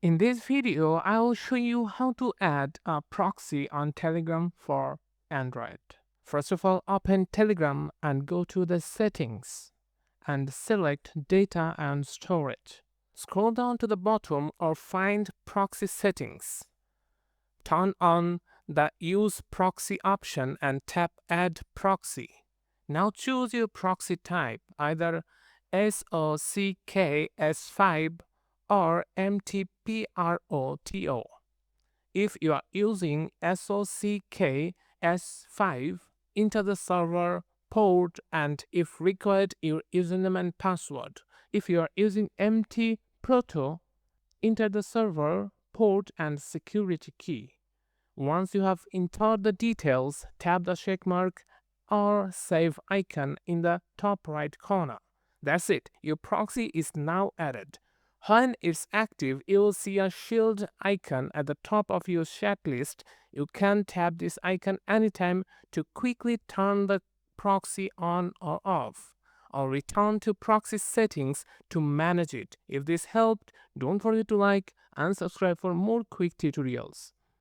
In this video, I will show you how to add a proxy on Telegram for Android. First of all, open Telegram and go to the settings and select data and storage. Scroll down to the bottom or find proxy settings. Turn on the use proxy option and tap add proxy. Now choose your proxy type, either SOCK S5 or MTPROTO. If you are using SOCK S5, enter the server port and if required your username and password. If you are using MT-Proto, enter the server port and security key. Once you have entered the details, tap the checkmark or save icon in the top right corner. That's it, your proxy is now added. When it's active, you will see a shield icon at the top of your chat list. You can tap this icon anytime to quickly turn the proxy on or off, or return to proxy settings to manage it. If this helped, don't forget to like and subscribe for more quick tutorials.